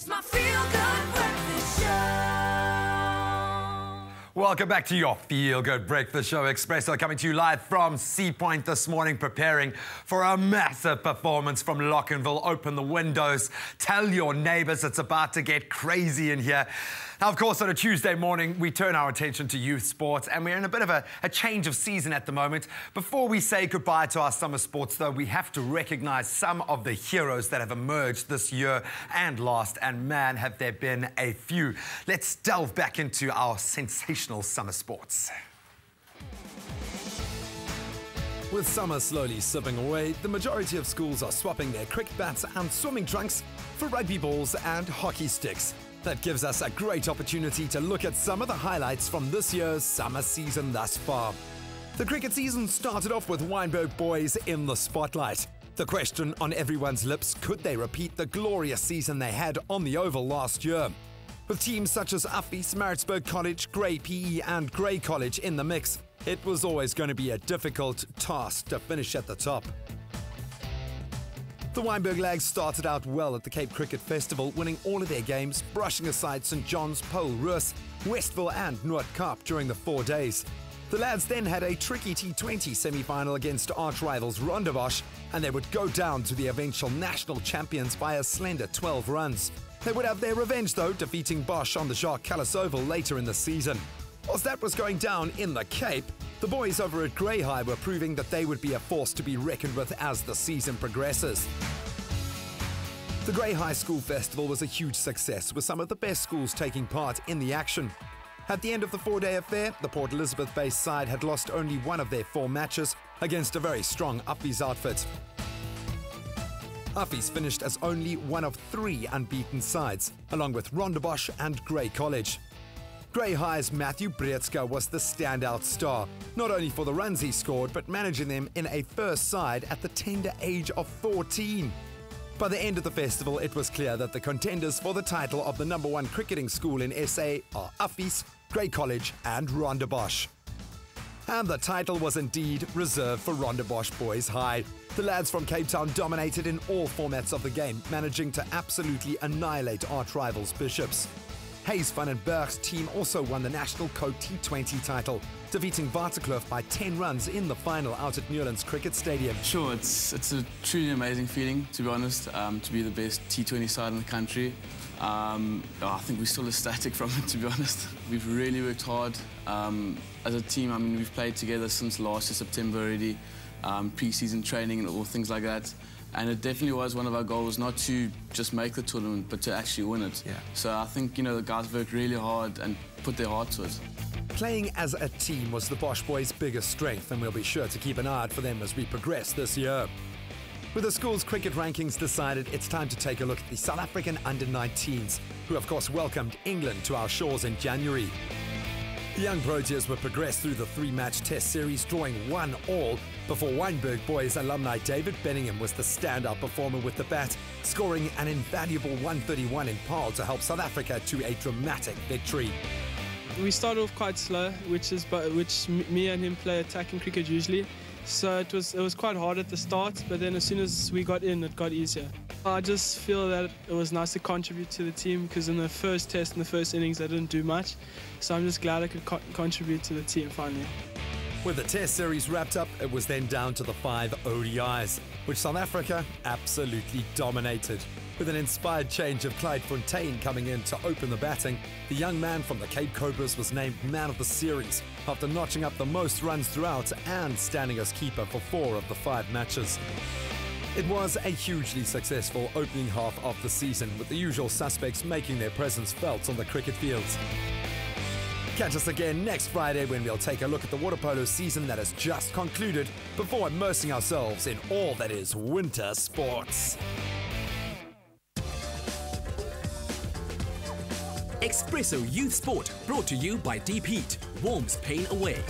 It's my feel-good breakfast show. Welcome back to your feel-good breakfast show. Expresso coming to you live from Sea Point this morning, preparing for a massive performance from Lochinville. Open the windows, tell your neighbours it's about to get crazy in here. Now, of course, on a Tuesday morning, we turn our attention to youth sports, and we're in a bit of a change of season at the moment. Before we say goodbye to our summer sports, though, we have to recognise some of the heroes that have emerged this year and last, and man, have there been a few. Let's delve back into our sensational summer sports. With summer slowly slipping away, the majority of schools are swapping their cricket bats and swimming trunks for rugby balls and hockey sticks. That gives us a great opportunity to look at some of the highlights from this year's summer season thus far. The cricket season started off with Wynberg boys in the spotlight. The question on everyone's lips, could they repeat the glorious season they had on the Oval last year? With teams such as Affys, Maritzburg College, Grey PE and Grey College in the mix, it was always going to be a difficult task to finish at the top. The Wynberg lads started out well at the Cape Cricket Festival, winning all of their games, brushing aside St John's, Paul Roos, Westville and Noord-Kaap during the 4 days. The lads then had a tricky T20 semi-final against arch-rivals Rondebosch, and they would go down to the eventual national champions by a slender 12 runs. They would have their revenge though, defeating Bosch on the Jacques Kallis Oval later in the season. Whilst that was going down in the Cape, the boys over at Grey High were proving that they would be a force to be reckoned with as the season progresses. The Grey High School Festival was a huge success, with some of the best schools taking part in the action. At the end of the 4-day affair, the Port Elizabeth-based side had lost only one of their 4 matches against a very strong Affys outfit. Affys finished as only one of 3 unbeaten sides, along with Rondebosch and Grey College. Grey High's Matthew Breetska was the standout star, not only for the runs he scored, but managing them in a first side at the tender age of 14. By the end of the festival, it was clear that the contenders for the title of the #1 cricketing school in SA are Affys, Grey College and Rondebosch. And the title was indeed reserved for Rondebosch Boys High. The lads from Cape Town dominated in all formats of the game, managing to absolutely annihilate arch-rivals Bishops. Hayes van den Berg's team also won the National Cope T20 title, defeating Waterkloof by 10 runs in the final out at Newlands Cricket Stadium. Sure, it's a truly amazing feeling, to be honest, to be the best T20 side in the country. I think we're still ecstatic from it, to be honest. We've really worked hard as a team. I mean, we've played together since last year, September already, pre-season training and all things like that. And it definitely was one of our goals, not to just make the tournament, but to actually win it. Yeah. So I think, the guys worked really hard and put their heart to it. Playing as a team was the Bosch boys' biggest strength, and we'll be sure to keep an eye out for them as we progress this year. With the school's cricket rankings decided, it's time to take a look at the South African under-19s, who of course welcomed England to our shores in January. The young Proteas were progressed through the 3-match test series, drawing 1-1, before Wynberg boys alumni David Benningham was the standout performer with the bat, scoring an invaluable 131 in Paarl to help South Africa to a dramatic victory. We started off quite slow, which me and him play attacking cricket usually. So it was quite hard at the start, but then as soon as we got in, it got easier. I just feel that it was nice to contribute to the team, because in the first test, in the first innings, I didn't do much. So I'm just glad I could contribute to the team finally. With the test series wrapped up, it was then down to the 5 ODIs, which South Africa absolutely dominated. With an inspired change of Clyde Fontaine coming in to open the batting, the young man from the Cape Cobras was named man of the series after notching up the most runs throughout and standing as keeper for 4 of the 5 matches. It was a hugely successful opening half of the season, with the usual suspects making their presence felt on the cricket fields. Catch us again next Friday when we'll take a look at the water polo season that has just concluded before immersing ourselves in all that is winter sports. Expresso Youth Sport, brought to you by Deep Heat, warms pain away.